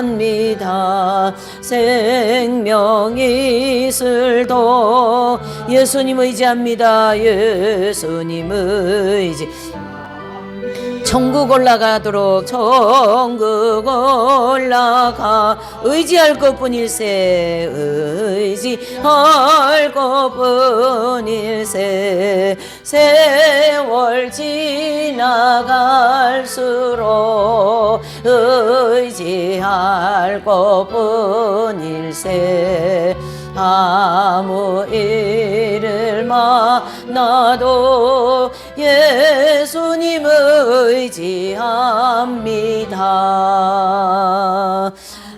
의지합니다. 생명 이슬도 예수님 의지합니다. 예수님 의지. 천국 올라가도록 천국 올라가 의지할 것뿐일세 의지할 것뿐일세 세월 지나갈수록 의지할 것뿐일세 아무 일을 만나도 예수님 의지합니다.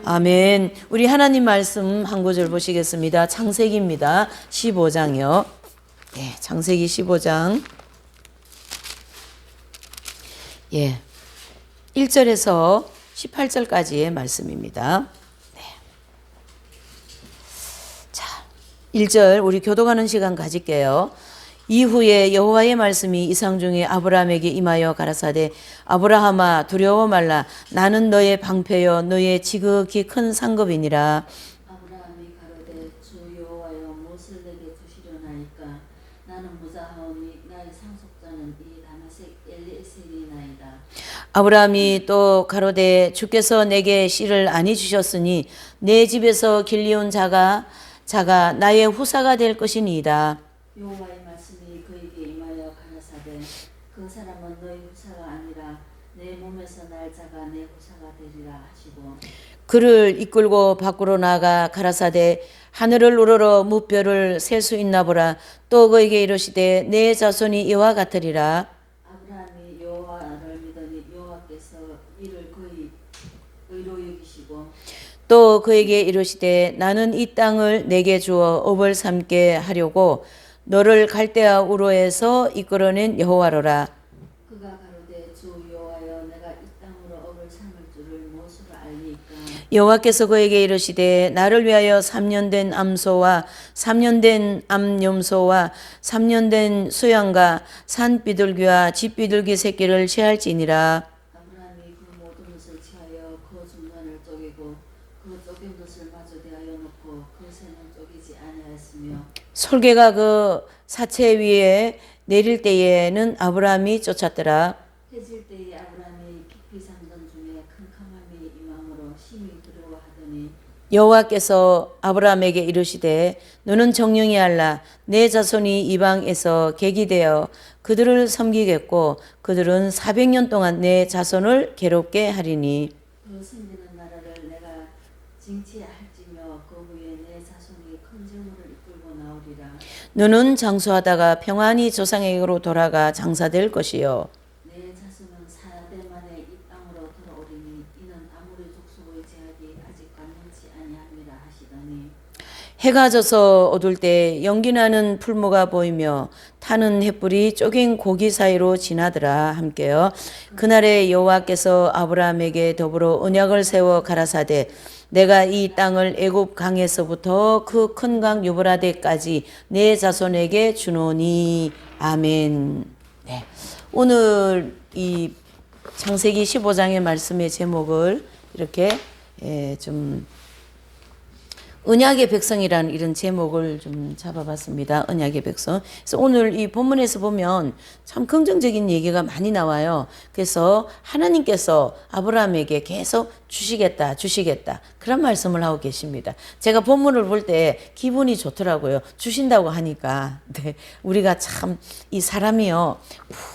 아멘. 우리 하나님 말씀 한 구절 보시겠습니다. 창세기입니다. 15장이요. 예, 창세기 15장. 예. 1절에서 18절까지의 말씀입니다. 1절 우리 교도가는 시간 가질게요. 이후에 여호와의 말씀이 이상 중에 아브라함에게 임하여 가라사대 아브라함아 두려워 말라 나는 너의 방패여 너의 지극히 큰 상급이니라. 아브라함이 가로되 주 여호와여 무엇을 내게 주시려나이까 나는 무자하오니 나의 상속자는 이 다메섹 엘리에셀이나이다. 아브라함이 또 가로되 주께서 내게 씨를 아니 주셨으니 내 집에서 길리온 자가 나의 후사가 될 것이니이다. 여호와의 말씀이 그에게 임하여 가라사대 그 사람은 너의 후사가 아니라 내 몸에서 날 자가 내 후사가 되리라 하시고 그를 이끌고 밖으로 나가 가라사대 하늘을 우러러 무뼈를 셀 수 있나 보라. 또 그에게 이르시되 내 자손이 이와 같으리라. 아브라함이 여호와를 믿으니 여호와께서 이를 그의 의로 여기시고 또 그에게 이르시되 나는 이 땅을 내게 주어 업을 삼게 하려고 너를 갈대아 우르에서 이끌어낸 여호와로라. 그가 가로되 주 여호와여 내가 이 땅으로 업을 삼을 줄을 무엇으로 알리이까. 여호와께서 그에게 이르시되 나를 위하여 3년 된 암소와 3년 된 암염소와 3년 된 수양과 산비둘기와 집비둘기 새끼를 취할지니라. 아브라함이 그 모든 것을 취하여 그 중간을 쪼개고 그 쪼갠 것을 마저 대하여 놓고 그 새는 쪼개지 아니하였으며 솔개가 그 사체 위에 내릴 때에는 아브라함이 쫓았더라. 해질 때에 아브라함이 깊이 잠든 중에 캄캄함이 임함으로 심히 두려워하더니 여호와께서 아브라함에게 이르시되 너는 정령히 알라 내 자손이 이방에서 객이 되어 그들을 섬기겠고 그들은 400년 동안 내 자손을 괴롭게 하리니 그 생기는 나라를 내가 징치할지며 그 후에 내 자손이 큰 재물을 이끌고 나오리라. 너는 장수하다가 평안히 조상에게로 돌아가 장사될 것이요 내 자손은 4대 만에 이 땅으로 돌아오리니 이는 아무리 족속의 제약이 아직 완전치 아니함이라 하시더니 해가 져서 어둘 때 연기나는 풀무가 보이며 타는 횃불이 쪼갠 고기 사이로 지나더라. 함께요. 그날에 여호와께서 아브라함에게 더불어 언약을 세워 가라사대 내가 이 땅을 애굽 강에서부터 그 큰 강 유브라데까지 내 자손에게 주노니. 아멘. 네. 오늘 이 창세기 15장의 말씀의 제목을 이렇게 좀 언약의 백성이라는 이런 제목을 좀 잡아봤습니다. 언약의 백성. 그래서 오늘 이 본문에서 보면 참 긍정적인 얘기가 많이 나와요. 그래서 하나님께서 아브라함에게 계속 주시겠다 그런 말씀을 하고 계십니다. 제가 본문을 볼 때 기분이 좋더라고요. 주신다고 하니까. 네, 우리가 참 이 사람이요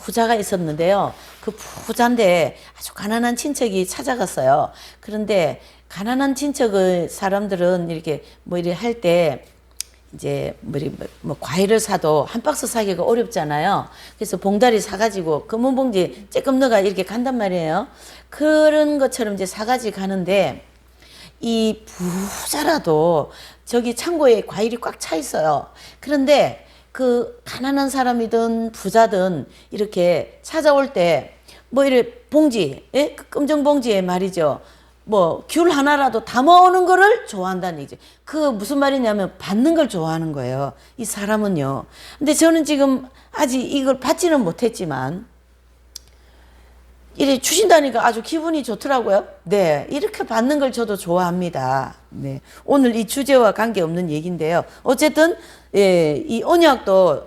부자가 있었는데요. 그 부자인데 아주 가난한 친척이 찾아갔어요. 그런데 가난한 친척의 사람들은 이렇게 뭐 이래 할 때 이제 뭐 과일을 사도 한 박스 사기가 어렵잖아요. 그래서 봉다리 사가지고 금은 봉지 쬐끔 넣어가 이렇게 간단 말이에요. 그런 것처럼 이제 사가지 가는데 이 부자라도 저기 창고에 과일이 꽉 차 있어요. 그런데 그 가난한 사람이든 부자든 이렇게 찾아올 때 뭐 이래 봉지, 예? 그 검정 봉지에 말이죠. 뭐 귤 하나라도 담아오는 거를 좋아한다는 얘기죠. 그 무슨 말이냐면 받는 걸 좋아하는 거예요. 이 사람은요. 근데 저는 지금 아직 이걸 받지는 못했지만 이래 주신다니까 아주 기분이 좋더라고요. 네, 이렇게 받는 걸 저도 좋아합니다. 네, 오늘 이 주제와 관계없는 얘기인데요. 어쨌든 예, 이 언약도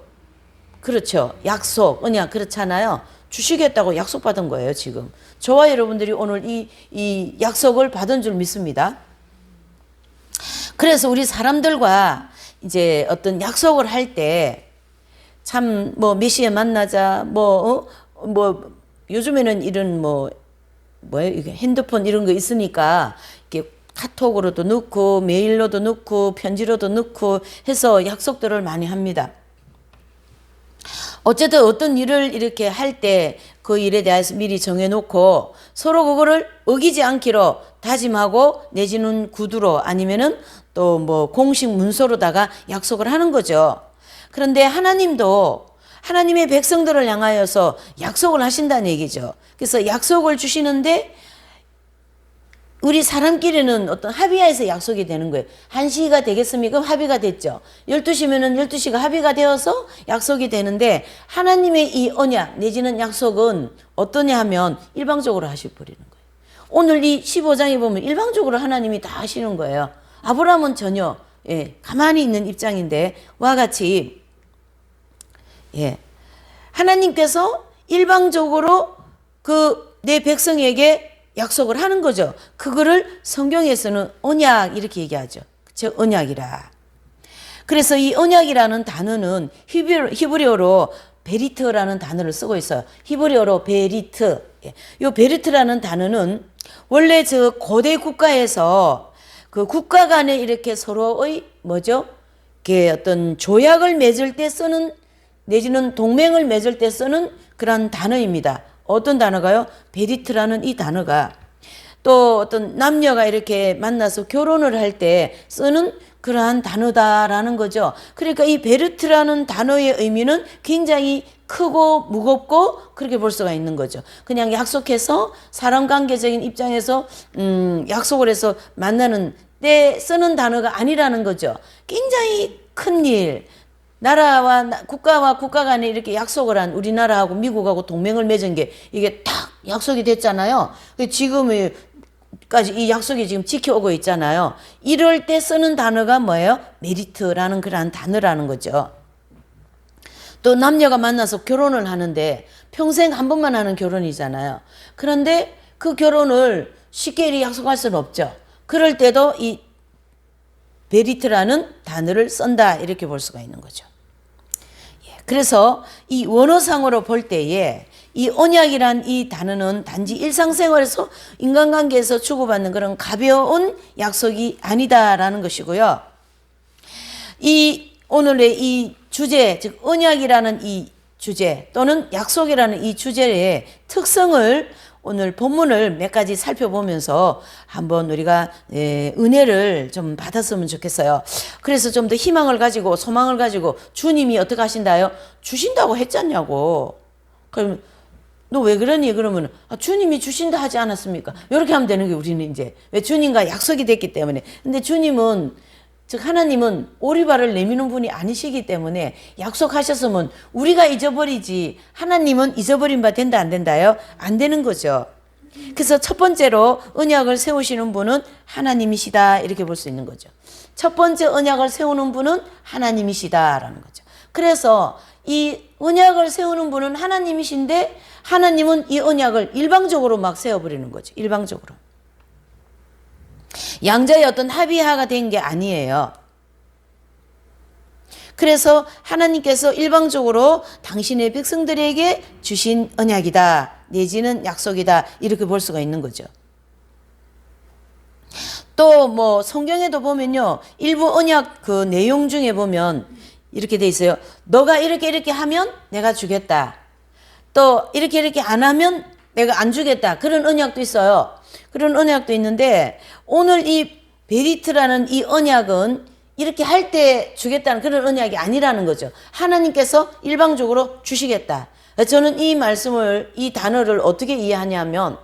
그렇죠. 약속, 언약 그렇잖아요. 주시겠다고 약속받은 거예요, 지금. 저와 여러분들이 오늘 이 약속을 받은 줄 믿습니다. 그래서 우리 사람들과 이제 어떤 약속을 할 때 참 뭐 몇 시에 만나자 뭐 요즘에는 이런 뭐예요 이게 핸드폰 이런 거 있으니까 이렇게 카톡으로도 넣고 메일로도 넣고 편지로도 넣고 해서 약속들을 많이 합니다. 어쨌든 어떤 일을 이렇게 할 때 그 일에 대해서 미리 정해놓고 서로 그거를 어기지 않기로 다짐하고 내지는 구두로 아니면은 또 뭐 공식 문서로다가 약속을 하는 거죠. 그런데 하나님도 하나님의 백성들을 향하여서 약속을 하신다는 얘기죠. 그래서 약속을 주시는데 우리 사람끼리는 어떤 합의하에서 약속이 되는 거예요. 1시가 되겠습니까? 그럼 합의가 됐죠. 12시면은 12시가 합의가 되어서 약속이 되는데 하나님의 이 언약 내지는 약속은 어떠냐 하면 일방적으로 하셔버리는 거예요. 오늘 이 15장에 보면 일방적으로 하나님이 다 하시는 거예요. 아브라함은 전혀 가만히 있는 입장인데 와 같이 하나님께서 일방적으로 그 내 백성에게 약속을 하는 거죠. 그거를 성경에서는 언약 이렇게 얘기하죠. 즉 언약이라. 그래서 이 언약이라는 단어는 히브리어로 베리트라는 단어를 쓰고 있어요. 히브리어로 베리트. 이 베리트라는 단어는 원래 저 고대 국가에서 그 국가 간에 이렇게 서로의 뭐죠? 이게 어떤 조약을 맺을 때 쓰는 내지는 동맹을 맺을 때 쓰는 그런 단어입니다. 어떤 단어가요? 베리트라는 이 단어가 또 어떤 남녀가 이렇게 만나서 결혼을 할 때 쓰는 그러한 단어다라는 거죠. 그러니까 이 베르트라는 단어의 의미는 굉장히 크고 무겁고 그렇게 볼 수가 있는 거죠. 그냥 약속해서 사람 관계적인 입장에서 약속을 해서 만나는 때 쓰는 단어가 아니라는 거죠. 굉장히 큰 일. 나라와 국가와 국가 간에 이렇게 약속을 한 우리나라하고 미국하고 동맹을 맺은 게 이게 딱 약속이 됐잖아요. 지금까지 이 약속이 지금 지켜오고 있잖아요. 이럴 때 쓰는 단어가 뭐예요? 메리트라는 그런 단어라는 거죠. 또 남녀가 만나서 결혼을 하는데 평생 한 번만 하는 결혼이잖아요. 그런데 그 결혼을 쉽게 약속할 수는 없죠. 그럴 때도 이 베리트라는 단어를 쓴다 이렇게 볼 수가 있는 거죠. 그래서 이 원어상으로 볼 때에 이 언약이란 이 단어는 단지 일상생활에서 인간관계에서 주고받는 그런 가벼운 약속이 아니다라는 것이고요. 이 오늘의 이 주제, 즉 언약이라는 이 주제 또는 약속이라는 이 주제의 특성을 오늘 본문을 몇 가지 살펴보면서 한번 우리가 은혜를 좀 받았으면 좋겠어요. 그래서 좀 더 희망을 가지고 소망을 가지고 주님이 어떻게 하신다요? 주신다고 했잖냐고. 그럼 너 왜 그러니? 그러면 주님이 주신다 하지 않았습니까? 이렇게 하면 되는 게 우리는 이제 왜 주님과 약속이 됐기 때문에. 근데 주님은 즉 하나님은 오리발을 내미는 분이 아니시기 때문에 약속하셨으면 우리가 잊어버리지 하나님은 잊어버린 바 된다 안 된다요? 안 되는 거죠. 그래서 첫 번째로 언약을 세우시는 분은 하나님이시다 이렇게 볼 수 있는 거죠. 첫 번째 언약을 세우는 분은 하나님이시다라는 거죠. 그래서 이 언약을 세우는 분은 하나님이신데 하나님은 이 언약을 일방적으로 막 세워버리는 거죠. 일방적으로. 양자의 어떤 합의하가 된 게 아니에요. 그래서 하나님께서 일방적으로 당신의 백성들에게 주신 언약이다 내지는 약속이다 이렇게 볼 수가 있는 거죠. 또 뭐 성경에도 보면요 일부 언약 그 내용 중에 보면 이렇게 돼 있어요. 너가 이렇게 하면 내가 주겠다. 또 이렇게 안 하면 내가 안 주겠다. 그런 언약도 있어요. 그런 언약도 있는데 오늘 이 베리트라는 이 언약은 이렇게 할 때 주겠다는 그런 언약이 아니라는 거죠. 하나님께서 일방적으로 주시겠다. 저는 이 말씀을 이 단어를 어떻게 이해하냐면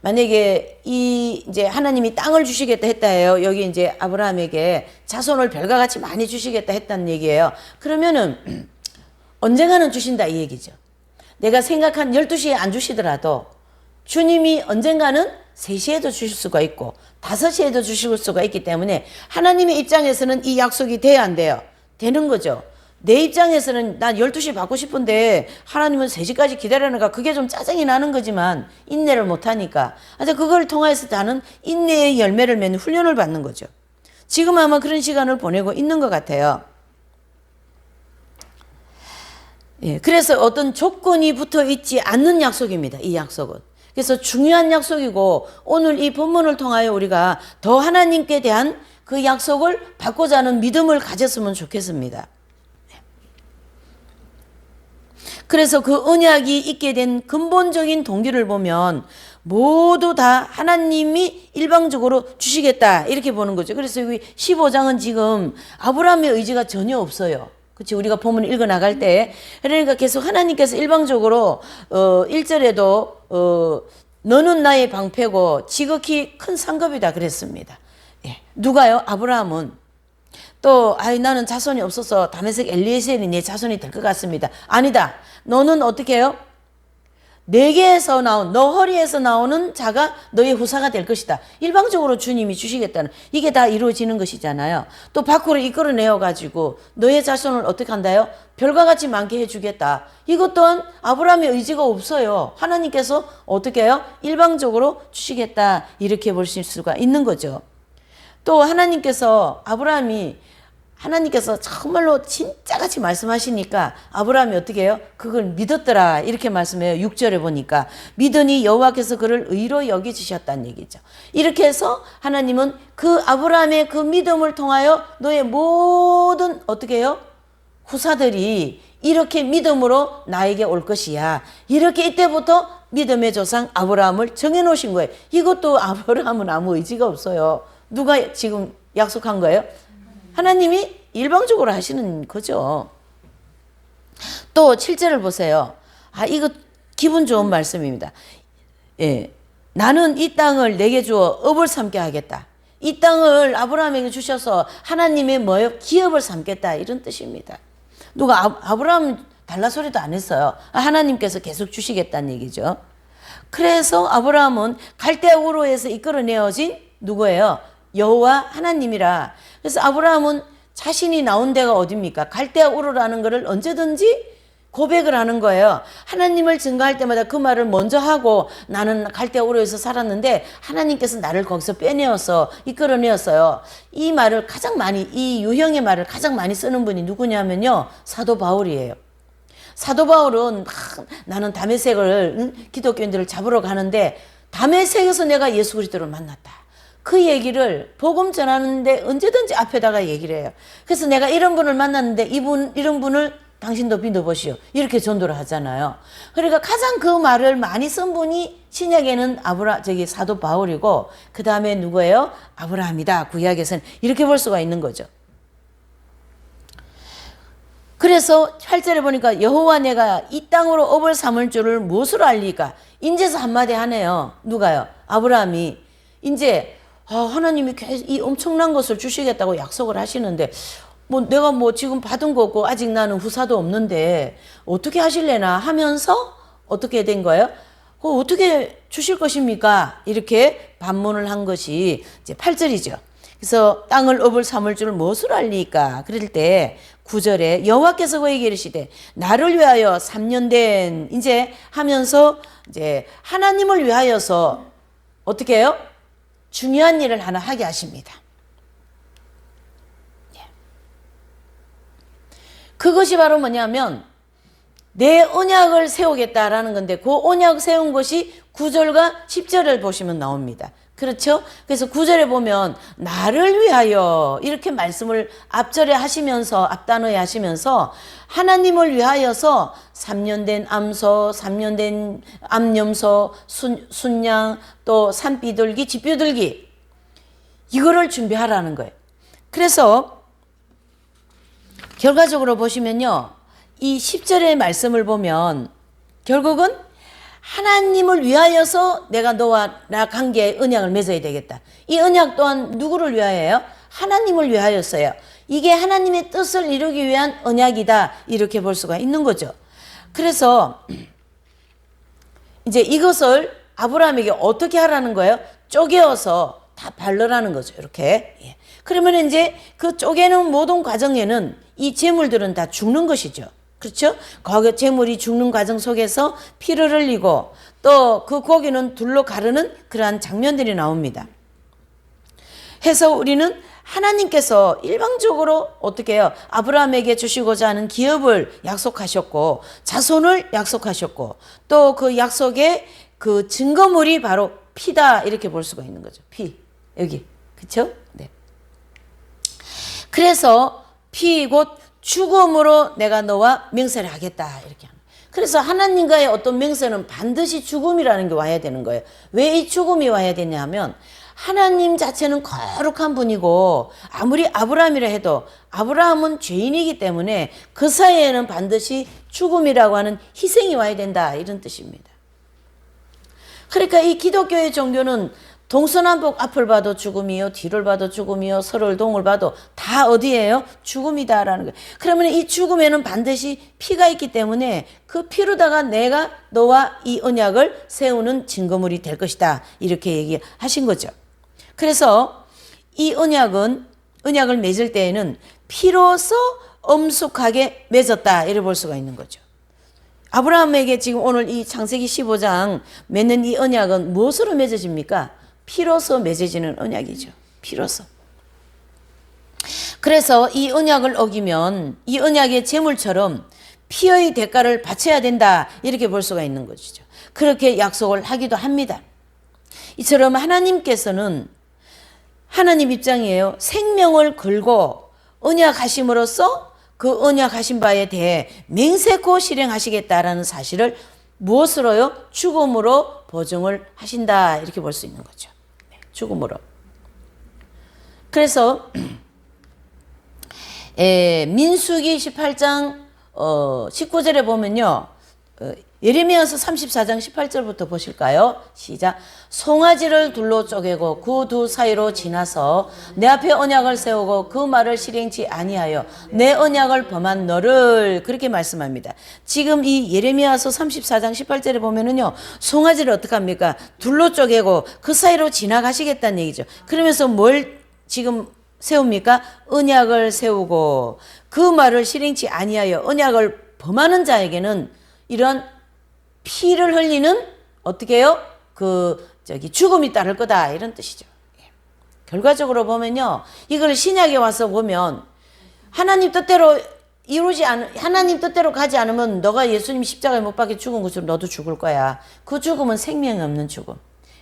만약에 이제 하나님이 땅을 주시겠다 했다 해요. 여기 이제 아브라함에게 자손을 별과 같이 많이 주시겠다 했다는 얘기예요. 그러면은 언젠가는 주신다 이 얘기죠. 내가 생각한 12시에 안 주시더라도 주님이 언젠가는 3시에도 주실 수가 있고 5시에도 주실 수가 있기 때문에 하나님의 입장에서는 이 약속이 돼야 안 돼요? 되는 거죠. 내 입장에서는 난 12시 받고 싶은데 하나님은 3시까지 기다리는가, 그게 좀 짜증이 나는 거지만 인내를 못하니까 그걸 통해서 나는 인내의 열매를 맺는 훈련을 받는 거죠. 지금 아마 그런 시간을 보내고 있는 것 같아요. 예, 그래서 어떤 조건이 붙어 있지 않는 약속입니다. 이 약속은. 그래서 중요한 약속이고 오늘 이 본문을 통하여 우리가 더 하나님께 대한 그 약속을 받고자 하는 믿음을 가졌으면 좋겠습니다. 그래서 그 언약이 있게 된 근본적인 동기를 보면 모두 다 하나님이 일방적으로 주시겠다 이렇게 보는 거죠. 그래서 여기 15장은 지금 아브라함의 의지가 전혀 없어요. 그렇지? 우리가 본문을 읽어 나갈 때 그러니까 계속 하나님께서 일방적으로 1절에도 너는 나의 방패고 지극히 큰 상급이다 그랬습니다. 예. 누가요? 아브라함은 또 나는 자손이 없어서 다메섹 엘리에셀이 내 자손이 될 것 같습니다. 아니다. 너는 어떻게 해요? 내게에서 나온, 너 허리에서 나오는 자가 너의 후사가 될 것이다. 일방적으로 주님이 주시겠다는, 이게 다 이루어지는 것이잖아요. 또 밖으로 이끌어내어 가지고 너의 자손을 어떻게 한다요? 별과 같이 많게 해주겠다. 이것 또한 아브라함의 의지가 없어요. 하나님께서 어떻게 해요? 일방적으로 주시겠다. 이렇게 볼 수가 있는 거죠. 또 하나님께서 정말로 진짜같이 말씀하시니까 아브라함이 어떻게 해요? 그걸 믿었더라 이렇게 말씀해요. 6절에 보니까 믿으니 여호와께서 그를 의로 여기주셨다는 얘기죠. 이렇게 해서 하나님은 그 아브라함의 그 믿음을 통하여 너의 모든 어떻게 해요? 후사들이 이렇게 믿음으로 나에게 올 것이야. 이렇게 이때부터 믿음의 조상 아브라함을 정해놓으신 거예요. 이것도 아브라함은 아무 의지가 없어요. 누가 지금 약속한 거예요? 하나님이 일방적으로 하시는 거죠. 또 7절을 보세요. 이거 기분 좋은 말씀입니다. 예, 나는 이 땅을 내게 주어 업을 삼게 하겠다. 이 땅을 아브라함에게 주셔서 하나님의 뭐예요? 기업을 삼겠다 이런 뜻입니다. 누가 아브라함 달라 소리도 안 했어요. 하나님께서 계속 주시겠다는 얘기죠. 그래서 아브라함은 갈대아 우르에서 이끌어내어진 누구예요? 여호와 하나님이라. 그래서 아브라함은 자신이 나온 데가 어디입니까? 갈대아 우르라는 것을 언제든지 고백을 하는 거예요. 하나님을 증거할 때마다 그 말을 먼저 하고 나는 갈대아 우르에서 살았는데 하나님께서 나를 거기서 빼내어서 이끌어내었어요. 이 말을 가장 많이, 이 유형의 말을 가장 많이 쓰는 분이 누구냐면요, 사도 바울이에요. 사도 바울은 나는 다메섹을 기독교인들을 잡으러 가는데 다메섹에서 내가 예수 그리스도를 만났다. 그 얘기를 복음 전하는데 언제든지 앞에다가 얘기를 해요. 그래서 내가 이런 분을 만났는데 이런 분을 당신도 믿어보시오. 이렇게 전도를 하잖아요. 그러니까 가장 그 말을 많이 쓴 분이 신약에는 사도 바울이고 그 다음에 누구예요? 아브라함이다. 구약에서는 이렇게 볼 수가 있는 거죠. 그래서 8절에 보니까 여호와 내가 이 땅으로 업을 삼을 줄을 무엇으로 알리까? 인제서 한마디 하네요. 누가요? 아브라함이 이제 하나님이 이 엄청난 것을 주시겠다고 약속을 하시는데 내가 지금 받은 거고 아직 나는 후사도 없는데 어떻게 하실래나 하면서 어떻게 된 거예요? 어떻게 주실 것입니까? 이렇게 반문을 한 것이 이제 8절이죠. 그래서 땅을 업을 삼을 줄 무엇으로 알리까? 그럴 때 9절에 여호와께서 그에게 이르시되 나를 위하여 3년 된 이제 하면서 이제 하나님을 위하여서 어떻게 해요? 중요한 일을 하나 하게 하십니다. 그것이 바로 뭐냐면 내 언약을 세우겠다라는 건데 그 언약 세운 것이 9절과 10절을 보시면 나옵니다. 그렇죠? 그래서 9절에 보면 나를 위하여 이렇게 말씀을 앞절에 하시면서 앞단어에 하시면서 하나님을 위하여서 3년 된 암소, 3년 된 암염소, 순양, 또 산비둘기, 집비둘기 이거를 준비하라는 거예요. 그래서 결과적으로 보시면요. 이 10절의 말씀을 보면 결국은 하나님을 위하여서 내가 너와 나 관계에 언약을 맺어야 되겠다. 이 언약 또한 누구를 위하여요? 하나님을 위하여서요. 이게 하나님의 뜻을 이루기 위한 언약이다. 이렇게 볼 수가 있는 거죠. 그래서 이제 이것을 아브라함에게 어떻게 하라는 거예요? 쪼개어서 다 바르라는 거죠. 이렇게. 예. 그러면 이제 그 쪼개는 모든 과정에는 이 재물들은 다 죽는 것이죠. 그렇죠? 거기 재물이 죽는 과정 속에서 피를 흘리고 또 그 고기는 둘로 가르는 그러한 장면들이 나옵니다. 해서 우리는 하나님께서 일방적으로 어떻게 해요? 아브라함에게 주시고자 하는 기업을 약속하셨고 자손을 약속하셨고 또 그 약속의 그 증거물이 바로 피다 이렇게 볼 수가 있는 거죠. 피 여기 그렇죠? 네. 그래서 피 곧 죽음으로 내가 너와 맹세를 하겠다 이렇게 하는. 그래서 하나님과의 어떤 맹세는 반드시 죽음이라는 게 와야 되는 거예요. 왜 이 죽음이 와야 되냐 하면 하나님 자체는 거룩한 분이고 아무리 아브라함이라 해도 아브라함은 죄인이기 때문에 그 사이에는 반드시 죽음이라고 하는 희생이 와야 된다 이런 뜻입니다. 그러니까 이 기독교의 종교는 동서남북 앞을 봐도 죽음이요 뒤를 봐도 죽음이요 서를 동을 봐도 다 어디예요? 죽음이다라는 거예요. 그러면 이 죽음에는 반드시 피가 있기 때문에 그 피로다가 내가 너와 이 언약을 세우는 증거물이 될 것이다 이렇게 얘기하신 거죠. 그래서 이 언약을 맺을 때에는 피로서 엄숙하게 맺었다 이렇게 볼 수가 있는 거죠. 아브라함에게 지금 오늘 이 창세기 15장 맺는 이 언약은 무엇으로 맺어집니까? 피로서 맺어지는 언약이죠. 피로서. 그래서 이 언약을 어기면 이 언약의 제물처럼 피의 대가를 바쳐야 된다 이렇게 볼 수가 있는 것이죠. 그렇게 약속을 하기도 합니다. 이처럼 하나님께서는 하나님 입장이에요. 생명을 걸고 언약하심으로써 그 언약하신 바에 대해 맹세코 실행하시겠다라는 사실을 무엇으로요? 죽음으로 보증을 하신다 이렇게 볼 수 있는 거죠. 죽음으로. 그래서 민수기 18장 19절에 보면요. 예레미야서 34장 18절부터 보실까요? 시작. 송아지를 둘로 쪼개고 그 두 사이로 지나서 내 앞에 언약을 세우고 그 말을 실행치 아니하여 내 언약을 범한 너를 그렇게 말씀합니다. 지금 이 예레미야서 34장 18절에 보면은요. 송아지를 어떻게 합니까? 둘로 쪼개고 그 사이로 지나가시겠다는 얘기죠. 그러면서 뭘 지금 세웁니까? 언약을 세우고 그 말을 실행치 아니하여 언약을 범하는 자에게는 이런 피를 흘리는 어떻게 해요? 죽음이 따를 거다 이런 뜻이죠. 결과적으로 보면요, 이걸 신약에 와서 보면 하나님 뜻대로 하나님 뜻대로 가지 않으면 너가 예수님 십자가에 못 박혀 죽은 것처럼 너도 죽을 거야. 그 죽음은 생명이 없는 죽음.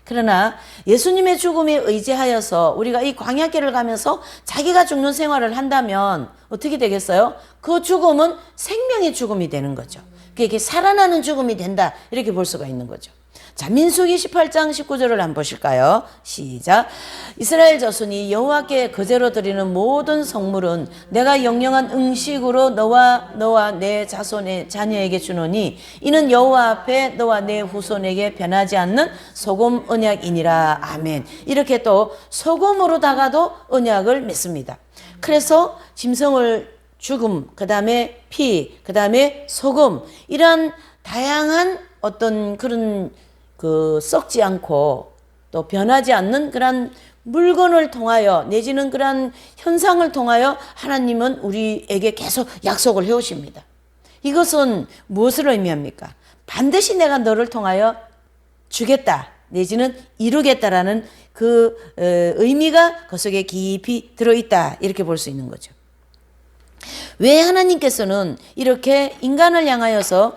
그러나 예수님의 죽음에 의지하여서 우리가 이 광야길을 가면서 자기가 죽는 생활을 한다면 어떻게 되겠어요? 그 죽음은 생명의 죽음이 되는 거죠. 그게 살아나는 죽음이 된다 이렇게 볼 수가 있는 거죠. 자, 민수기 18장 19절을 한번 보실까요? 시작. 이스라엘 자손이 여호와께 거제로 드리는 모든 성물은 내가 영영한 음식으로 너와 내 자손의 자녀에게 주노니 이는 여호와 앞에 너와 내 후손에게 변하지 않는 소금 언약이니라. 아멘. 이렇게 또 소금으로다가도 언약을 맺습니다. 그래서 짐승을 죽음, 그 다음에 피, 그 다음에 소금, 이런 다양한 어떤 그런 썩지 않고 또 변하지 않는 그런 물건을 통하여 내지는 그런 현상을 통하여 하나님은 우리에게 계속 약속을 해오십니다. 이것은 무엇을 의미합니까? 반드시 내가 너를 통하여 주겠다 내지는 이루겠다라는 그 의미가 그 속에 깊이 들어있다 이렇게 볼 수 있는 거죠. 왜 하나님께서는 이렇게 인간을 향하여서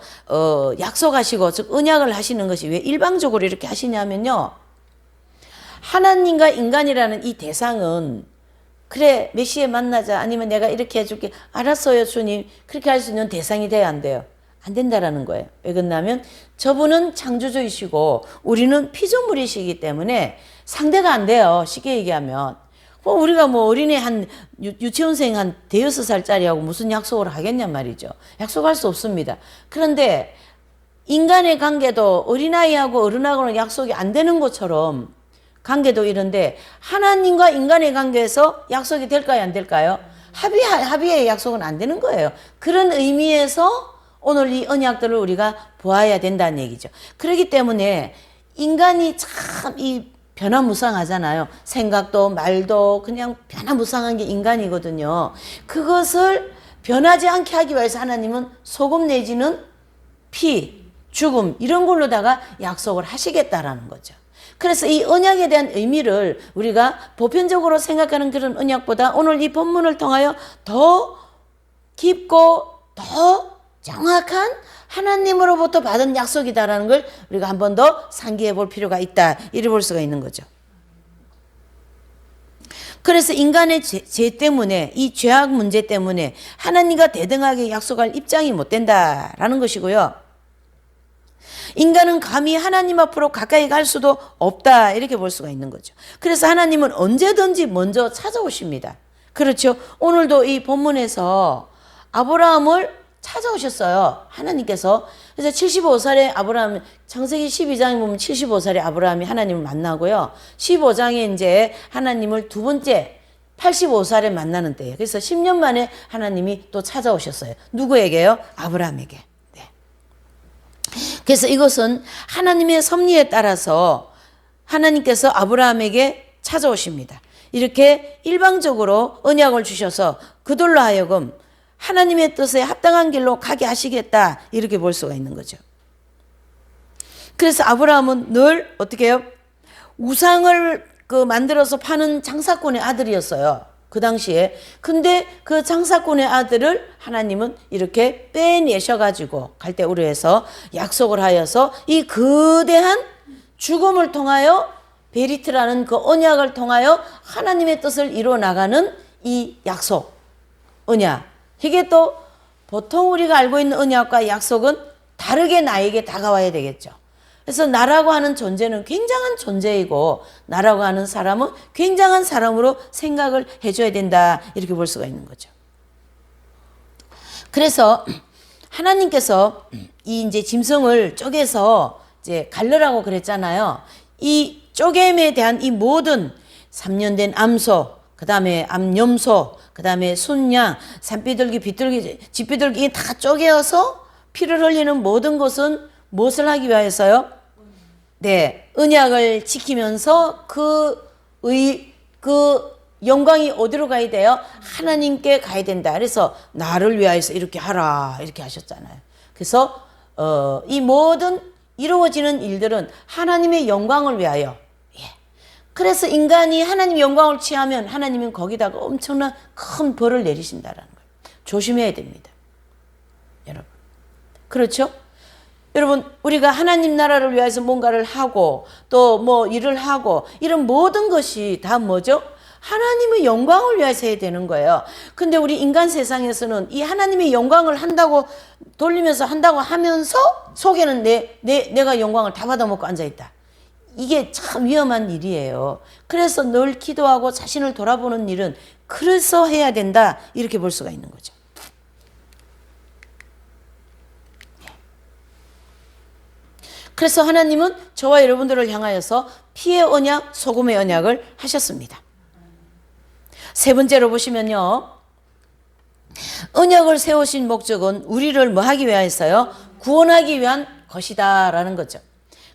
약속하시고 즉 언약을 하시는 것이 왜 일방적으로 이렇게 하시냐면요. 하나님과 인간이라는 이 대상은 그래 메시에 만나자 아니면 내가 이렇게 해줄게 알았어요 주님 그렇게 할 수 있는 대상이 돼야 안 돼요. 안 된다라는 거예요. 왜 그러냐면 저분은 창조주이시고 우리는 피조물이시기 때문에 상대가 안 돼요. 쉽게 얘기하면. 우리가 어린애 한 유치원생 한 대여섯 살짜리하고 무슨 약속을 하겠냔 말이죠. 약속할 수 없습니다. 그런데 인간의 관계도 어린아이하고 어른하고는 약속이 안 되는 것처럼 관계도 이런데 하나님과 인간의 관계에서 약속이 될까요? 안 될까요? 합의의 약속은 안 되는 거예요. 그런 의미에서 오늘 이 언약들을 우리가 보아야 된다는 얘기죠. 그렇기 때문에 인간이 참 이 변화무쌍하잖아요. 생각도 말도 그냥 변화무쌍한 게 인간이거든요. 그것을 변하지 않게 하기 위해서 하나님은 소금 내지는 피, 죽음 이런 걸로다가 약속을 하시겠다라는 거죠. 그래서 이 언약에 대한 의미를 우리가 보편적으로 생각하는 그런 언약보다 오늘 이 본문을 통하여 더 깊고 더 정확한 하나님으로부터 받은 약속이다라는 걸 우리가 한 번 더 상기해 볼 필요가 있다. 이래 볼 수가 있는 거죠. 그래서 인간의 죄 때문에 이 죄악 문제 때문에 하나님과 대등하게 약속할 입장이 못 된다라는 것이고요. 인간은 감히 하나님 앞으로 가까이 갈 수도 없다 이렇게 볼 수가 있는 거죠. 그래서 하나님은 언제든지 먼저 찾아오십니다. 그렇죠. 오늘도 이 본문에서 아브라함을 찾아오셨어요. 하나님께서. 그래서 75살에 아브라함, 창세기 12장에 보면 75살에 아브라함이 하나님을 만나고요. 15장에 이제 하나님을 두 번째 85살에 만나는 때예요. 그래서 10년 만에 하나님이 또 찾아오셨어요. 누구에게요? 아브라함에게. 네. 그래서 이것은 하나님의 섭리에 따라서 하나님께서 아브라함에게 찾아오십니다. 이렇게 일방적으로 언약을 주셔서 그들로 하여금 하나님의 뜻에 합당한 길로 가게 하시겠다 이렇게 볼 수가 있는 거죠. 그래서 아브라함은 늘 어떻게 해요? 우상을 만들어서 파는 장사꾼의 아들이었어요. 그 당시에. 근데 그 장사꾼의 아들을 하나님은 이렇게 빼내셔가지고 갈대우르에서 약속을 하여서 이 거대한 죽음을 통하여 베리트라는 그 언약을 통하여 하나님의 뜻을 이루어 나가는 이 약속, 언약. 이게 또 보통 우리가 알고 있는 언약과 약속은 다르게 나에게 다가와야 되겠죠. 그래서 나라고 하는 존재는 굉장한 존재이고 나라고 하는 사람은 굉장한 사람으로 생각을 해줘야 된다 이렇게 볼 수가 있는 거죠. 그래서 하나님께서 이 이제 짐승을 쪼개서 이제 갈르라고 그랬잖아요. 이 쪼개임에 대한 이 모든 3년 된 암소, 그 다음에 암염소, 그 다음에 순양, 산비둘기, 비둘기, 집비둘기 이게 다 쪼개어서 피를 흘리는 모든 것은 무엇을 하기 위해서요? 네, 언약을 지키면서 그 영광이 어디로 가야 돼요? 하나님께 가야 된다. 그래서 나를 위하여서 이렇게 하라 이렇게 하셨잖아요. 그래서 이 모든 이루어지는 일들은 하나님의 영광을 위하여. 그래서 인간이 하나님의 영광을 취하면 하나님은 거기다가 엄청난 큰 벌을 내리신다라는 거예요. 조심해야 됩니다. 여러분. 그렇죠? 여러분, 우리가 하나님 나라를 위해서 뭔가를 하고 또 뭐 일을 하고 이런 모든 것이 다 뭐죠? 하나님의 영광을 위해서 해야 되는 거예요. 근데 우리 인간 세상에서는 이 하나님의 영광을 한다고 돌리면서 한다고 하면서 속에는 내가 영광을 다 받아먹고 앉아있다. 이게 참 위험한 일이에요. 그래서 늘 기도하고 자신을 돌아보는 일은 그래서 해야 된다 이렇게 볼 수가 있는 거죠. 그래서 하나님은 저와 여러분들을 향하여서 피의 언약, 소금의 언약을 하셨습니다. 세 번째로 보시면요. 언약을 세우신 목적은 우리를 뭐 하기 위하여서요? 구원하기 위한 것이다 라는 거죠.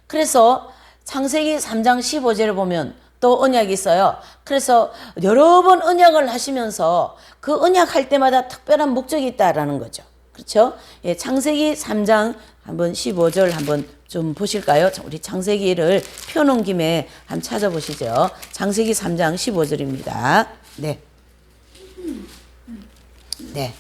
그래서 창세기 3장 15절을 보면 또 언약이 있어요. 그래서 여러 번 언약을 하시면서 그 언약할 때마다 특별한 목적이 있다라는 거죠. 그렇죠? 예, 창세기 3장 한번 15절 한번 좀 보실까요? 우리 창세기를 펴놓은 김에 한번 찾아보시죠. 창세기 3장 15절입니다. 네. 네.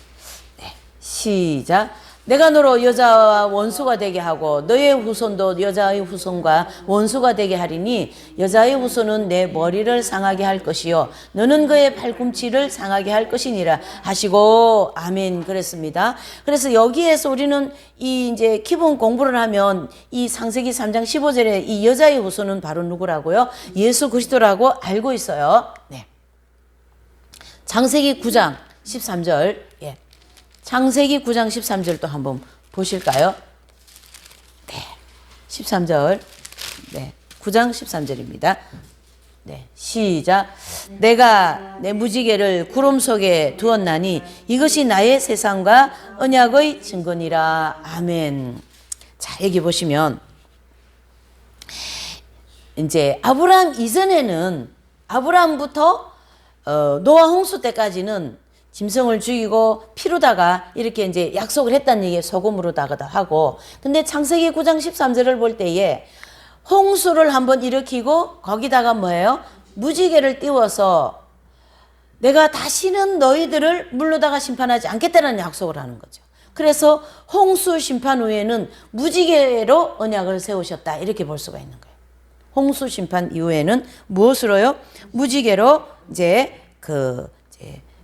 네. 시작. 내가 너로 여자와 원수가 되게 하고 너의 후손도 여자의 후손과 원수가 되게 하리니 여자의 후손은 내 머리를 상하게 할 것이요 너는 그의 발꿈치를 상하게 할 것이니라 하시고 아멘 그랬습니다. 그래서 여기에서 우리는 이 이제 기본 공부를 하면 이 창세기 3장 15절에 이 여자의 후손은 바로 누구라고요? 예수 그리스도라고 알고 있어요. 네. 창세기 9장 13절. 예. 창세기 9장 13절 또 한번 보실까요? 네. 13절. 네. 9장 13절입니다. 네. 시작. 내가 내 무지개를 구름 속에 두었나니 이것이 나의 세상과 언약의 증거니라. 아멘. 자, 여기 보시면 이제 아브라함 이전에는 아브라함부터 노아 홍수 때까지는 짐승을 죽이고 피로다가 이렇게 이제 약속을 했다는 얘기에 소금으로다가 하고, 근데 창세기 9장 13절을 볼 때에 홍수를 한번 일으키고 거기다가 뭐예요? 무지개를 띄워서 내가 다시는 너희들을 물로다가 심판하지 않겠다는 약속을 하는 거죠. 그래서 홍수 심판 후에는 무지개로 언약을 세우셨다, 이렇게 볼 수가 있는 거예요. 홍수 심판 이후에는 무엇으로요? 무지개로 이제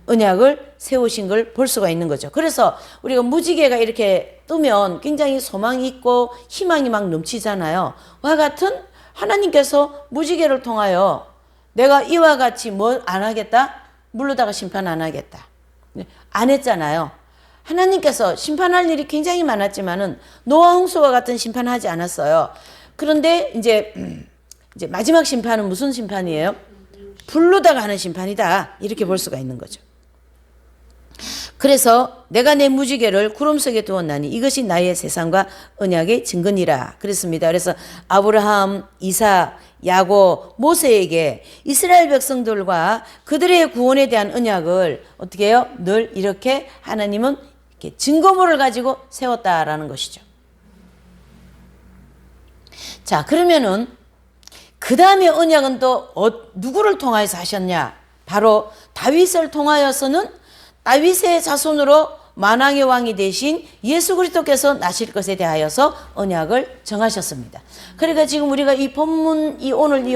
언약을 세우신 걸 볼 수가 있는 거죠. 그래서 우리가 무지개가 이렇게 뜨면 굉장히 소망이 있고 희망이 막 넘치잖아요. 와 같은 하나님께서 무지개를 통하여 내가 이와 같이 뭐 안 하겠다? 물로다가 심판 안 하겠다. 안 했잖아요. 하나님께서 심판할 일이 굉장히 많았지만은 노아 홍수와 같은 심판하지 않았어요. 그런데 이제 마지막 심판은 무슨 심판이에요? 불로다가 하는 심판이다, 이렇게 볼 수가 있는 거죠. 그래서 내가 내 무지개를 구름 속에 두었나니 이것이 나의 세상과 언약의 증거니라 그랬습니다. 그래서 아브라함, 이삭, 야곱, 모세에게 이스라엘 백성들과 그들의 구원에 대한 언약을 어떻게 해요? 늘 이렇게 하나님은 이렇게 증거물을 가지고 세웠다라는 것이죠. 자, 그러면은 그 다음에 언약은 또 누구를 통하여서 하셨냐? 바로 다윗을 통하여서는 다윗의 자손으로 만왕의 왕이 되신 예수 그리스도께서 나실 것에 대하여서 언약을 정하셨습니다. 그러니까 지금 우리가 이 본문, 오늘 이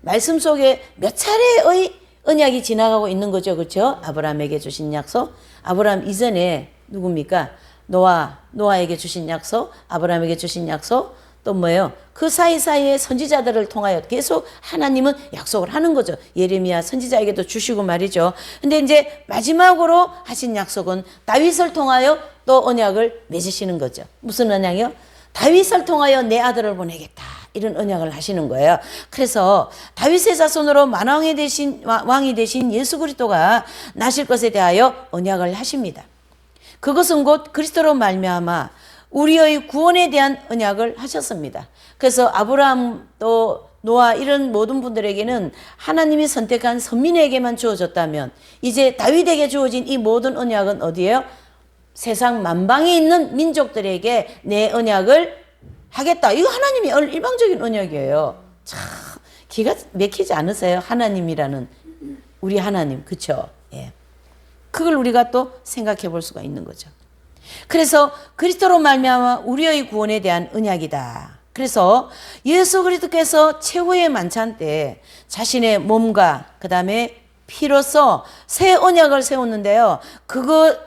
말씀 속에 몇 차례의 언약이 지나가고 있는 거죠. 그렇죠? 아브라함에게 주신 약속, 아브라함 이전에 누굽니까? 노아에게 주신 약속, 아브라함에게 주신 약속, 또 뭐예요? 그 사이사이에 선지자들을 통하여 계속 하나님은 약속을 하는 거죠. 예레미야 선지자에게도 주시고 말이죠. 근데 이제 마지막으로 하신 약속은 다윗을 통하여 또 언약을 맺으시는 거죠. 무슨 언약이요? 다윗을 통하여 내 아들을 보내겠다, 이런 언약을 하시는 거예요. 그래서 다윗의 자손으로 만왕이 되신 왕이 되신 예수 그리스도가 나실 것에 대하여 언약을 하십니다. 그것은 곧 그리스도로 말미암아 우리의 구원에 대한 언약을 하셨습니다. 그래서 아브라함 또 노아 이런 모든 분들에게는 하나님이 선택한 선민에게만 주어졌다면 이제 다윗에게 주어진 이 모든 언약은 어디예요? 세상 만방에 있는 민족들에게 내 언약을 하겠다. 이거 하나님이 일방적인 언약이에요. 참 기가 막히지 않으세요? 하나님이라는 우리 하나님, 그렇죠? 예. 그걸 우리가 또 생각해 볼 수가 있는 거죠. 그래서 그리스도로 말미암아 우리의 구원에 대한 언약이다. 그래서 예수 그리스도께서 최후의 만찬 때 자신의 몸과 그 다음에 피로써 새 언약을 세웠는데요. 그것은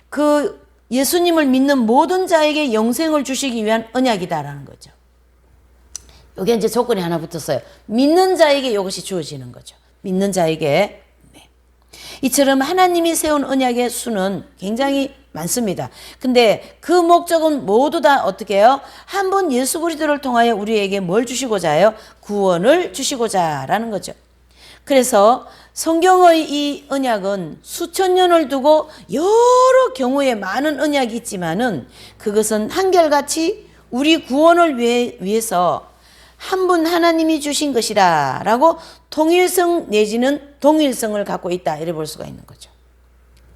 그 예수님을 믿는 모든 자에게 영생을 주시기 위한 언약이다라는 거죠. 여기 이제 조건이 하나 붙었어요. 믿는 자에게 이것이 주어지는 거죠. 믿는 자에게. 이처럼 하나님이 세운 언약의 수는 굉장히 많습니다. 근데 그 목적은 모두 다 어떻게 해요? 한 번 예수 그리스도를 통하여 우리에게 뭘 주시고자 해요? 구원을 주시고자 라는 거죠. 그래서 성경의 이 언약은 수천 년을 두고 여러 경우에 많은 언약이 있지만은 그것은 한결같이 우리 구원을 위해서 한 분 하나님이 주신 것이라 라고 통일성 내지는 동일성을 갖고 있다, 이래 볼 수가 있는 거죠.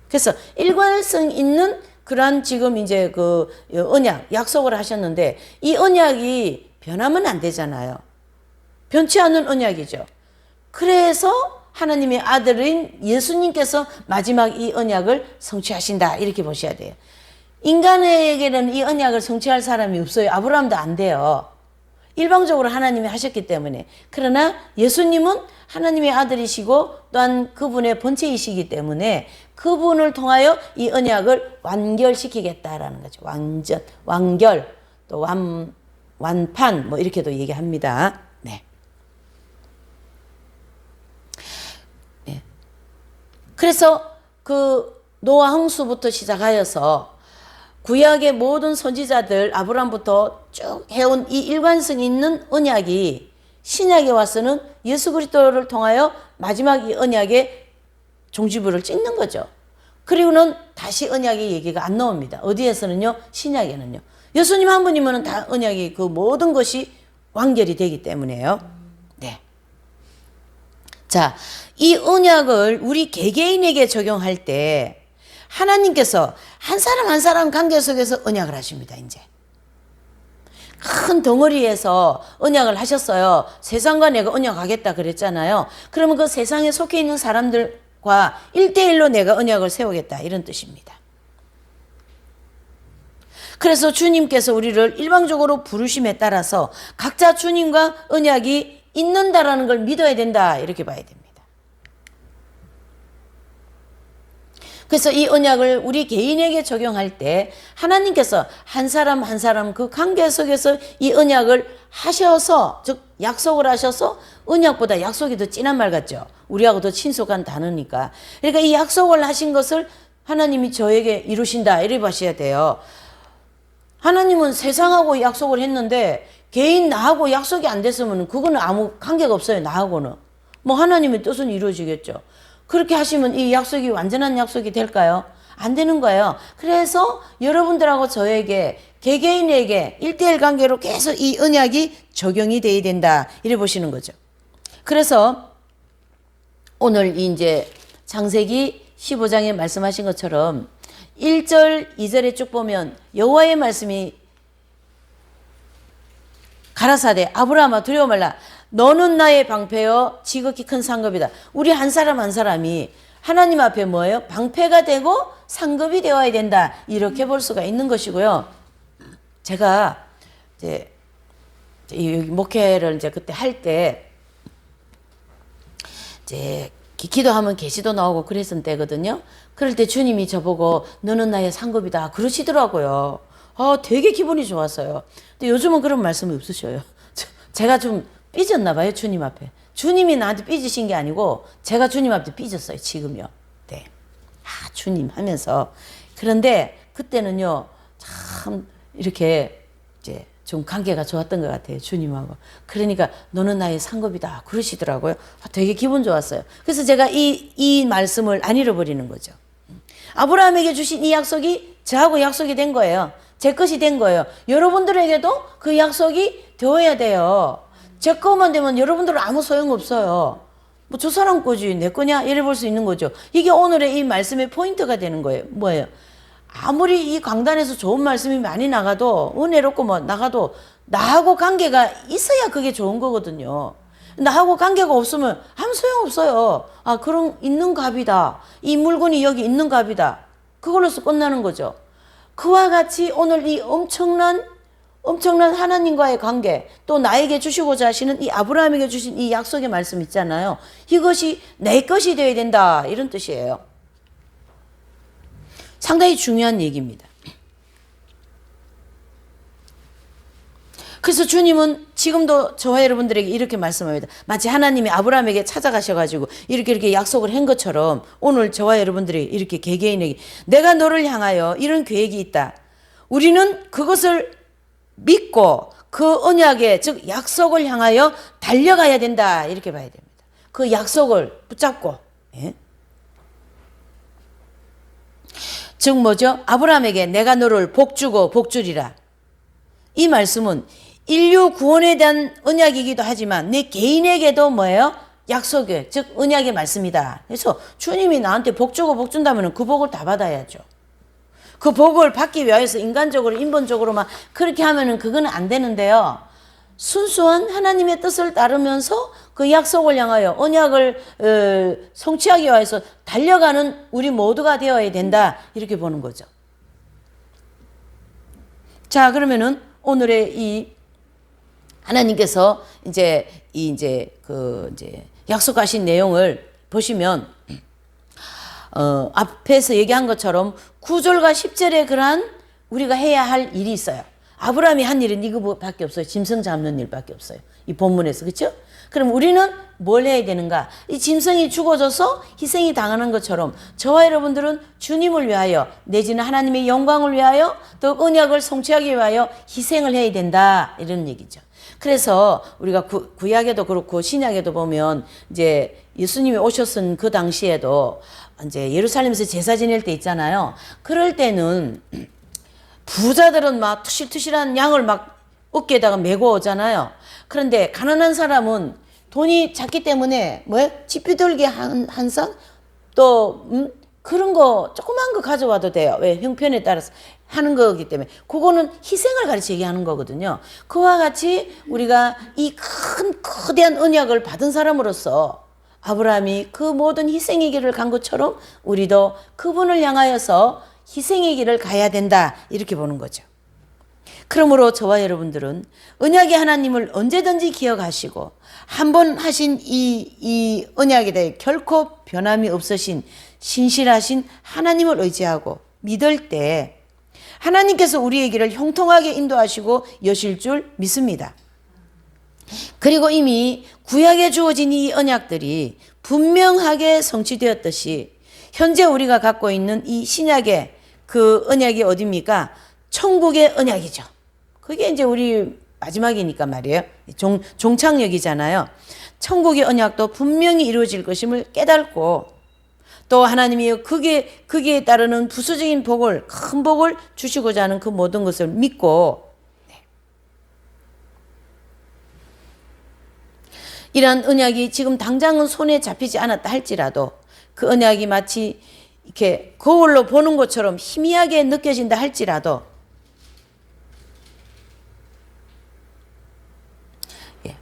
그래서 일관성 있는 그러한 지금 이제 그 언약, 약속을 하셨는데 이 언약이 변하면 안 되잖아요. 변치 않는 언약이죠. 그래서 하나님의 아들인 예수님께서 마지막 이 언약을 성취하신다, 이렇게 보셔야 돼요. 인간에게는 이 언약을 성취할 사람이 없어요. 아브라함도 안 돼요. 일방적으로 하나님이 하셨기 때문에. 그러나 예수님은 하나님의 아들이시고 또한 그분의 본체이시기 때문에 그분을 통하여 이 언약을 완결시키겠다라는 거죠. 완결, 또 완판, 뭐 이렇게도 얘기합니다. 네. 네. 그래서 그 노아 홍수부터 시작하여서 구약의 모든 선지자들 아브라함부터 쭉 해온 이 일관성 있는 언약이 신약에 와서는 예수 그리스도를 통하여 마지막 이 언약의 종지부를 찍는 거죠. 그리고는 다시 언약의 얘기가 안 나옵니다. 어디에서는요? 신약에는요. 예수님 한 분이면 다 언약이 그 모든 것이 완결이 되기 때문에요. 네. 자, 이 언약을 우리 개개인에게 적용할 때 하나님께서 한 사람 한 사람 관계 속에서 언약을 하십니다. 이제 큰 덩어리에서 언약을 하셨어요. 세상과 내가 언약하겠다 그랬잖아요. 그러면 그 세상에 속해 있는 사람들과 1대1로 내가 언약을 세우겠다 이런 뜻입니다. 그래서 주님께서 우리를 일방적으로 부르심에 따라서 각자 주님과 언약이 있는다라는 걸 믿어야 된다 이렇게 봐야 됩니다. 그래서 이 언약을 우리 개인에게 적용할 때 하나님께서 한 사람 한 사람 그 관계 속에서 이 언약을 하셔서, 즉 약속을 하셔서, 언약보다 약속이 더 진한 말 같죠. 우리하고 더 친숙한 단어니까. 그러니까 이 약속을 하신 것을 하나님이 저에게 이루신다 이렇게 보셔야 돼요. 하나님은 세상하고 약속을 했는데 개인 나하고 약속이 안 됐으면 그거는 아무 관계가 없어요. 나하고는. 뭐 하나님의 뜻은 이루어지겠죠. 그렇게 하시면 이 약속이 완전한 약속이 될까요? 안 되는 거예요. 그래서 여러분들하고 저에게 개개인에게 1대1 관계로 계속 이 언약이 적용이 돼야 된다. 이래 보시는 거죠. 그래서 오늘 이제 창세기 15장에 말씀하신 것처럼 1절, 2절에 쭉 보면 여호와의 말씀이 가라사대 아브라함아 두려워 말라. 너는 나의 방패여 지극히 큰 상급이다. 우리 한 사람 한 사람이 하나님 앞에 뭐예요? 방패가 되고 상급이 되어야 된다. 이렇게 볼 수가 있는 것이고요. 제가 이제 목회를 이제 그때 할 때 이제 기도하면 계시도 나오고 그랬을 때거든요. 그럴 때 주님이 저보고 너는 나의 상급이다 그러시더라고요. 되게 기분이 좋았어요. 근데 요즘은 그런 말씀이 없으셔요. 제가 좀 삐졌나 봐요, 주님 앞에. 주님이 나한테 삐지신 게 아니고 제가 주님 앞에 삐졌어요, 지금요. 네. 주님 하면서. 그런데 그때는요, 참 이렇게 이제 좀 관계가 좋았던 것 같아요, 주님하고. 그러니까 너는 나의 상급이다 그러시더라고요. 되게 기분 좋았어요. 그래서 제가 이 말씀을 안 잃어버리는 거죠. 아브라함에게 주신 이 약속이 저하고 약속이 된 거예요. 제 것이 된 거예요. 여러분들에게도 그 약속이 되어야 돼요. 제 것만 되면 여러분들은 아무 소용없어요. 뭐 저 사람 거지 내 거냐 이래 볼 수 있는 거죠. 이게 오늘의 이 말씀의 포인트가 되는 거예요. 뭐예요? 아무리 이 강단에서 좋은 말씀이 많이 나가도 은혜롭고 뭐 나가도 나하고 관계가 있어야 그게 좋은 거거든요. 나하고 관계가 없으면 아무 소용없어요. 그럼 있는 값이다. 이 물건이 여기 있는 값이다. 그걸로서 끝나는 거죠. 그와 같이 오늘 이 엄청난 하나님과의 관계, 또 나에게 주시고자 하시는 이 아브라함에게 주신 이 약속의 말씀 있잖아요. 이것이 내 것이 되어야 된다. 이런 뜻이에요. 상당히 중요한 얘기입니다. 그래서 주님은 지금도 저와 여러분들에게 이렇게 말씀합니다. 마치 하나님이 아브라함에게 찾아가셔가지고 이렇게 약속을 한 것처럼 오늘 저와 여러분들이 이렇게 개개인에게 내가 너를 향하여 이런 계획이 있다. 우리는 그것을 믿고 그 언약에 즉 약속을 향하여 달려가야 된다. 이렇게 봐야 됩니다. 그 약속을 붙잡고 즉 뭐죠? 아브라함에게 내가 너를 복주고 복주리라. 이 말씀은 인류 구원에 대한 언약이기도 하지만 내 개인에게도 뭐예요? 약속의 즉 언약의 말씀이다. 그래서 주님이 나한테 복주고 복준다면 그 복을 다 받아야죠. 그 복을 받기 위해서 인간적으로 인본적으로만 그렇게 하면은 그거는 안 되는데요. 순수한 하나님의 뜻을 따르면서 그 약속을 향하여 언약을 성취하기 위해서 달려가는 우리 모두가 되어야 된다. 이렇게 보는 거죠. 자, 그러면은 오늘의 이 하나님께서 이제 약속하신 내용을 보시면 앞에서 얘기한 것처럼 9절과 10절에 그러한 우리가 해야 할 일이 있어요. 아브라함이 한 일은 이거밖에 없어요. 짐승 잡는 일밖에 없어요. 이 본문에서. 그렇죠? 그럼 우리는 뭘 해야 되는가? 이 짐승이 죽어져서 희생이 당하는 것처럼 저와 여러분들은 주님을 위하여 내지는 하나님의 영광을 위하여 또 언약을 성취하기 위하여 희생을 해야 된다. 이런 얘기죠. 그래서 우리가 구약에도 그렇고 신약에도 보면 이제 예수님이 오셨은 그 당시에도 이제 예루살렘에서 제사 지낼 때 있잖아요. 그럴 때는 부자들은 막 투실투실한 양을 막 어깨에다가 메고 오잖아요. 그런데 가난한 사람은 돈이 작기 때문에 집 비둘기 한 선? 또 그런 거 조그만 거 가져와도 돼요. 왜? 형편에 따라서 하는 거기 때문에. 그거는 희생을 가르치게 하는 거거든요. 그와 같이 우리가 이 거대한 언약을 받은 사람으로서 아브라함이 그 모든 희생의 길을 간 것처럼 우리도 그분을 향하여서 희생의 길을 가야 된다. 이렇게 보는 거죠. 그러므로 저와 여러분들은 언약의 하나님을 언제든지 기억하시고 한 번 하신 이 언약에 대해 결코 변함이 없으신 신실하신 하나님을 의지하고 믿을 때 하나님께서 우리의 길을 형통하게 인도하시고 여실 줄 믿습니다. 그리고 이미 구약에 주어진 이 언약들이 분명하게 성취되었듯이 현재 우리가 갖고 있는 이 신약의 그 언약이 어디입니까? 천국의 언약이죠. 그게 이제 우리 마지막이니까 말이에요. 종착역이잖아요. 천국의 언약도 분명히 이루어질 것임을 깨닫고 또 하나님이 거기에 따르는 부수적인 복을, 큰 복을 주시고자 하는 그 모든 것을 믿고 이러한 언약이 지금 당장은 손에 잡히지 않았다 할지라도 그 언약이 마치 이렇게 거울로 보는 것처럼 희미하게 느껴진다 할지라도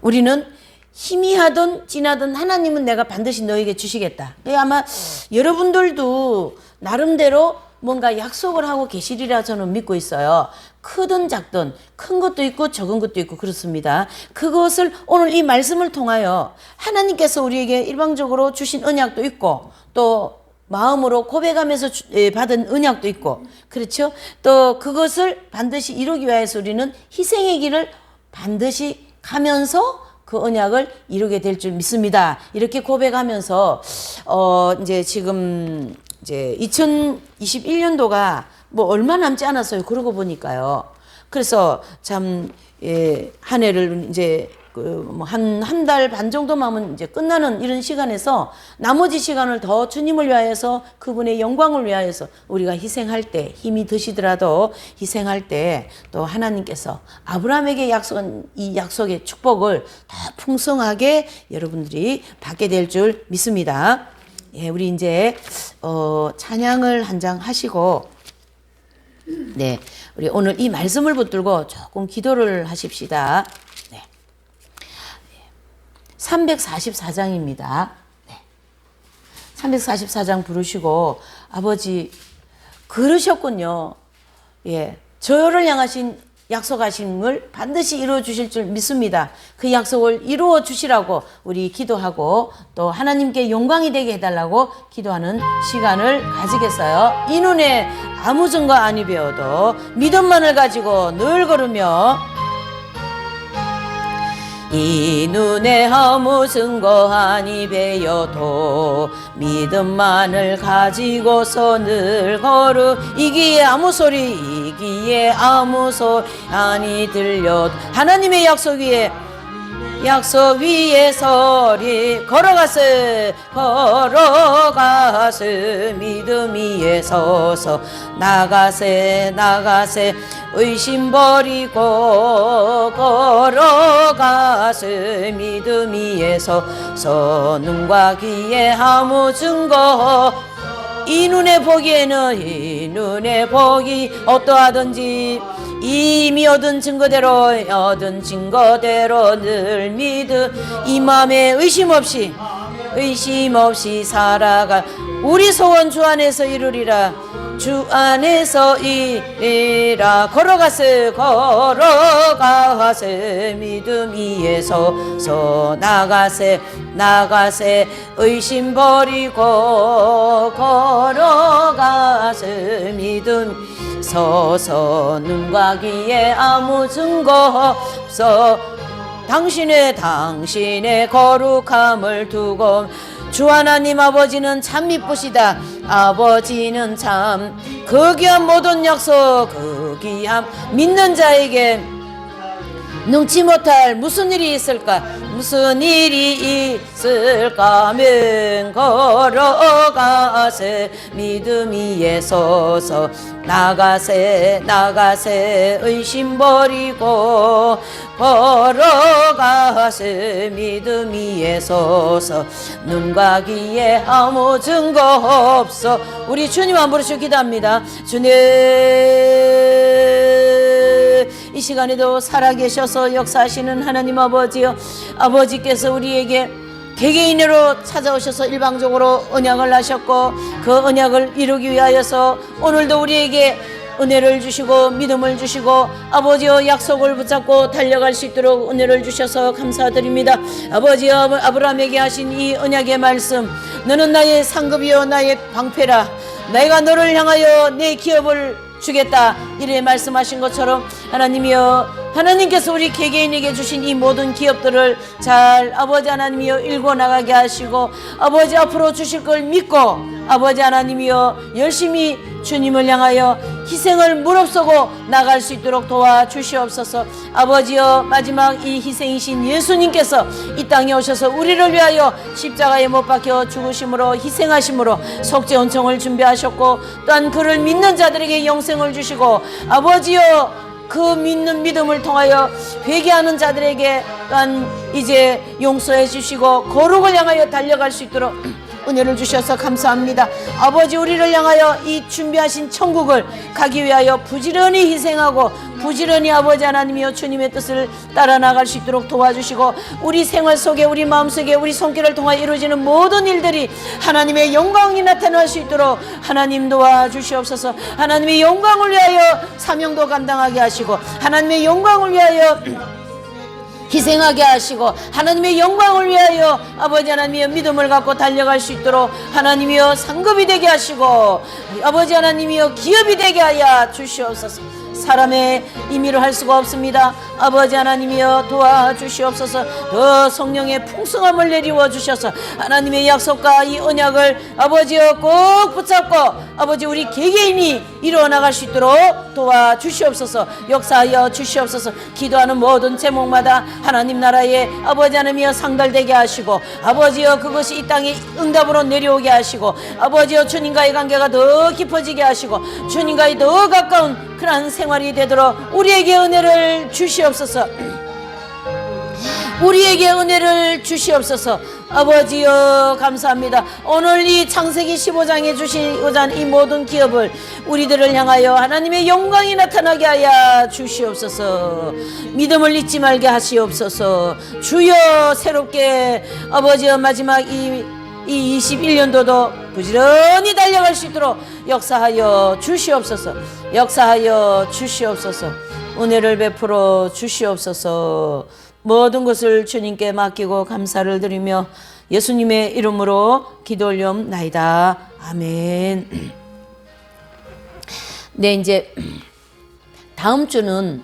우리는 희미하든 진하든 하나님은 내가 반드시 너에게 주시겠다. 아마 여러분들도 나름대로 뭔가 약속을 하고 계시리라 저는 믿고 있어요. 크든 작든 큰 것도 있고 적은 것도 있고 그렇습니다. 그것을 오늘 이 말씀을 통하여 하나님께서 우리에게 일방적으로 주신 언약도 있고 또 마음으로 고백하면서 받은 언약도 있고 그렇죠. 또 그것을 반드시 이루기 위해서 우리는 희생의 길을 반드시 가면서 그 언약을 이루게 될 줄 믿습니다. 이렇게 고백하면서 이제 지금 이제 2021년도가 뭐 얼마 남지 않았어요. 그러고 보니까요. 그래서 참 한 해를 이제 한 달 반 정도만 하면 이제 끝나는 이런 시간에서 나머지 시간을 더 주님을 위하여서 그분의 영광을 위하여서 우리가 희생할 때 힘이 드시더라도 희생할 때 또 하나님께서 아브라함에게 약속한 이 약속의 축복을 더 풍성하게 여러분들이 받게 될 줄 믿습니다. 예, 우리 이제 찬양을 한 장 하시고 네, 우리 오늘 이 말씀을 붙들고 조금 기도를 하십시다. 344장입니다. 네. 344장 부르시고 아버지 그러셨군요. 예, 저를 향하신 약속하심을 반드시 이루어 주실 줄 믿습니다. 그 약속을 이루어 주시라고 우리 기도하고 또 하나님께 영광이 되게 해달라고 기도하는 시간을 가지겠어요. 이 눈에 아무 증거 아니 배워도 믿음만을 가지고 늘 걸으며 이 눈에 아무 증거 아니 배여도 믿음만을 가지고서 늘 걸으 이기에 아무 소리 이기에 아무 소리 아니 들려도 하나님의 약속 위에 서리 걸어가세 믿음 위에 서서 나가세 의심 버리고 걸어가세 믿음 위에 서서 눈과 귀에 아무 증거 이 눈에 보기 어떠하든지 이미 얻은 증거대로 늘 믿음 이 마음에 의심 없이 살아가 우리 소원 주 안에서 이루리라 주 안에서 이라 걸어가세 믿음 위에 서서 나가세 의심 버리고 걸어가세 믿음 서서 눈과 귀에 아무 증거 없어 당신의 거룩함을 두고 주 하나님 아버지는 참 미쁘시다 아버지는 참 그 귀한 모든 약속 그 귀한 믿는 자에게 능치 못할 무슨 일이 있을까? 무슨 일이 있을까 하면 걸어가세 믿음 위에 서서 나가세 의심 버리고 걸어가세 믿음 위에 서서 눈과 귀에 아무 증거 없어. 우리 주님 한 부르시고 기도합니다. 주님 이 시간에도 살아계셔서 역사하시는 하나님 아버지여, 아버지께서 우리에게 개개인으로 찾아오셔서 일방적으로 언약을 하셨고 그 언약을 이루기 위하여서 오늘도 우리에게 은혜를 주시고 믿음을 주시고 아버지여 약속을 붙잡고 달려갈 수 있도록 은혜를 주셔서 감사드립니다. 아버지여 아브라함에게 하신 이 언약의 말씀, 너는 나의 상급이요 나의 방패라, 내가 너를 향하여 내 기업을 주겠다 이래 말씀하신 것처럼 하나님이여, 하나님께서 우리 개개인에게 주신 이 모든 기업들을 잘 아버지 하나님이여 일궈 나가게 하시고 아버지 앞으로 주실 걸 믿고 아버지 하나님이여 열심히 주님을 향하여 희생을 무릅쓰고 나갈 수 있도록 도와주시옵소서. 아버지여 마지막 이 희생이신 예수님께서 이 땅에 오셔서 우리를 위하여 십자가에 못 박혀 죽으심으로 희생하심으로 속죄 은총을 준비하셨고 또한 그를 믿는 자들에게 영생을 주시고 아버지여 그 믿는 믿음을 통하여 회개하는 자들에게 또한 이제 용서해 주시고 거룩을 향하여 달려갈 수 있도록 은혜를 주셔서 감사합니다. 아버지 우리를 향하여 이 준비하신 천국을 가기 위하여 부지런히 희생하고 부지런히 아버지 하나님이여 주님의 뜻을 따라 나갈 수 있도록 도와주시고 우리 생활 속에 우리 마음속에 우리 손길을 통하여 이루어지는 모든 일들이 하나님의 영광이 나타날 수 있도록 하나님 도와주시옵소서. 하나님의 영광을 위하여 사명도 감당하게 하시고 하나님의 영광을 위하여 희생하게 하시고 하나님의 영광을 위하여 아버지 하나님의 믿음을 갖고 달려갈 수 있도록 하나님이여 상급이 되게 하시고 아버지 하나님이여 기업이 되게 하여 주시옵소서. 사람의 임의로 할 수가 없습니다. 아버지 하나님이여 도와주시옵소서. 더 성령의 풍성함을 내리워 주셔서 하나님의 약속과 이 언약을 아버지여 꼭 붙잡고 아버지 우리 개개인이 이루어 나갈 수 있도록 도와주시옵소서. 역사하여 주시옵소서. 기도하는 모든 제목마다 하나님 나라의 아버지 하나님이여 상달되게 하시고 아버지여 그것이 이 땅에 응답으로 내려오게 하시고 아버지여 주님과의 관계가 더 깊어지게 하시고 주님과의 더 가까운 그러한 생활이 되도록 우리에게 은혜를 주시옵소서. 우리에게 은혜를 주시옵소서. 아버지여 감사합니다. 오늘 이 창세기 15장에 주시고자 하는 이 모든 기업을 우리들을 향하여 하나님의 영광이 나타나게 하여 주시옵소서. 믿음을 잊지 말게 하시옵소서. 주여 새롭게 아버지여 마지막 이 21년도도 부지런히 달려갈 수 있도록 역사하여 주시옵소서. 역사하여 주시옵소서. 은혜를 베풀어 주시옵소서. 모든 것을 주님께 맡기고 감사를 드리며 예수님의 이름으로 기도 올리옵나이다. 아멘. 네, 이제 다음 주는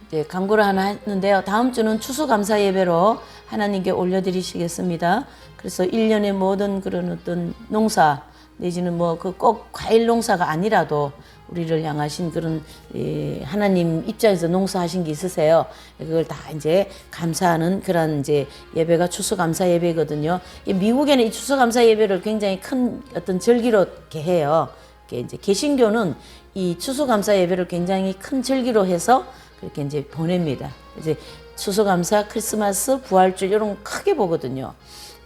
이제 광고를 하나 했는데요. 다음 주는 추수감사 예배로 하나님께 올려드리시겠습니다. 그래서 1년의 모든 그런 어떤 농사 내지는 뭐 그 꼭 과일 농사가 아니라도 우리를 향하신 그런 하나님 입장에서 농사하신 게 있으세요. 그걸 다 이제 감사하는 그런 이제 예배가 추수감사 예배거든요. 미국에는 이 추수감사 예배를 굉장히 큰 어떤 절기로 이렇게 해요. 이제 개신교는 이 추수감사 예배를 굉장히 큰 절기로 해서 그렇게 이제 보냅니다. 이제 추수감사, 크리스마스, 부활절 이런 거 크게 보거든요.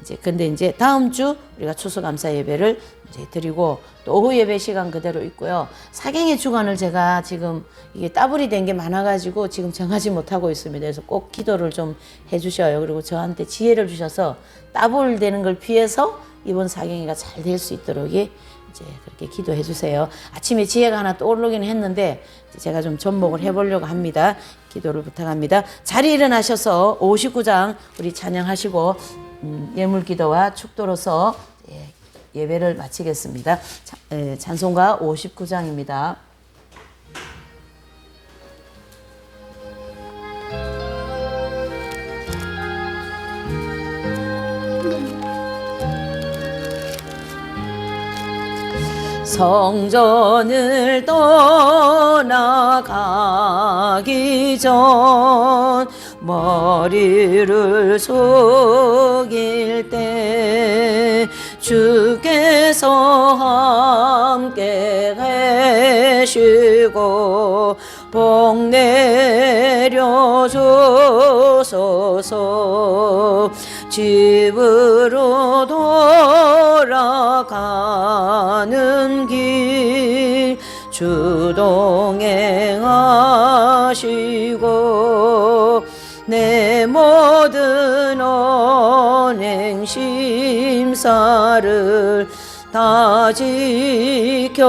이제 근데 이제 다음 주 우리가 추수감사 예배를 이제 드리고 또 오후 예배 시간 그대로 있고요. 사경의 주간을 제가 지금 이게 따블이 된 게 많아가지고 지금 정하지 못하고 있습니다. 그래서 꼭 기도를 좀 해주셔요. 그리고 저한테 지혜를 주셔서 따블 되는 걸 피해서 이번 사경이가 잘 될 수 있도록 이제 그렇게 기도해 주세요. 아침에 지혜가 하나 떠오르긴 했는데 제가 좀 접목을 해보려고 합니다. 기도를 부탁합니다. 자리에 일어나셔서 59장 우리 찬양하시고 예물기도와 축도로서 예배를 마치겠습니다. 찬송가 59장입니다. 성전을 떠나가기 전 머리를 숙일 때 주께서 함께 계시고 복 내려 주소서. 집으로 돌아가는 길 주 동행하시고 내 모든 언행 심사를 다 지켜주소서.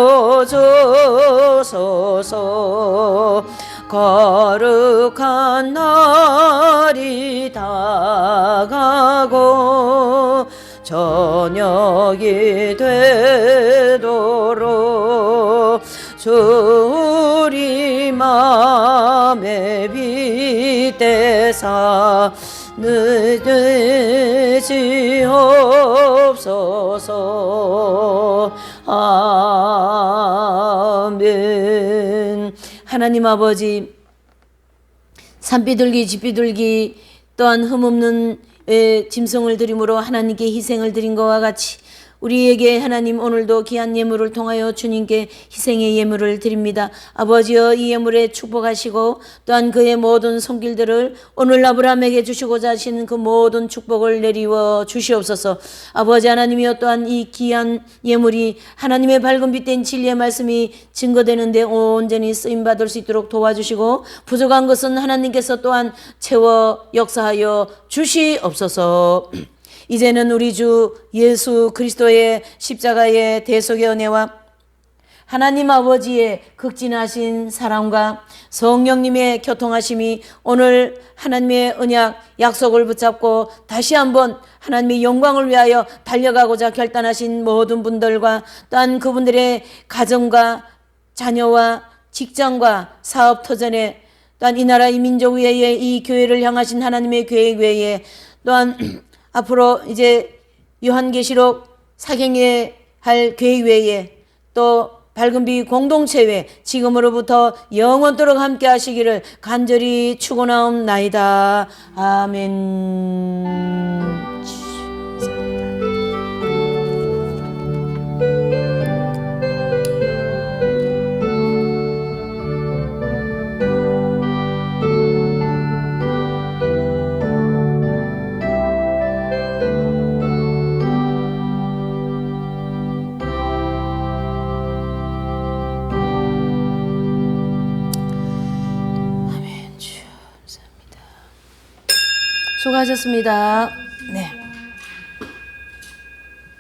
거룩한 날이 다가고 저녁이 되도록 주 우리 맘에 빗대사 늦으시옵소서. 아멘. 하나님 아버지, 산비둘기 집비둘기 또한 흠없는 짐승을 드림으로 하나님께 희생을 드린 것과 같이 우리에게 하나님 오늘도 귀한 예물을 통하여 주님께 희생의 예물을 드립니다. 아버지여, 이 예물에 축복하시고 또한 그의 모든 손길들을 오늘 아브라함에게 주시고자 하시는 그 모든 축복을 내리워 주시옵소서. 아버지 하나님이여, 또한 이 귀한 예물이 하나님의 밝은 빛된 진리의 말씀이 증거되는데 온전히 쓰임받을 수 있도록 도와주시고 부족한 것은 하나님께서 또한 채워 역사하여 주시옵소서. 이제는 우리 주 예수 그리스도의 십자가의 대속의 은혜와 하나님 아버지의 극진하신 사랑과 성령님의 교통하심이 오늘 하나님의 언약 약속을 붙잡고 다시 한번 하나님의 영광을 위하여 달려가고자 결단하신 모든 분들과 또한 그분들의 가정과 자녀와 직장과 사업 터전에 또한 이 나라 이 민족 외에 이 교회를 향하신 하나님의 계획 외에 또한 앞으로 이제 요한계시록 사경에 할 계획 외에 또 밝은빛 공동체 외에 지금으로부터 영원토록 함께 하시기를 간절히 축원하옵나이다. 아멘. 수고하셨습니다.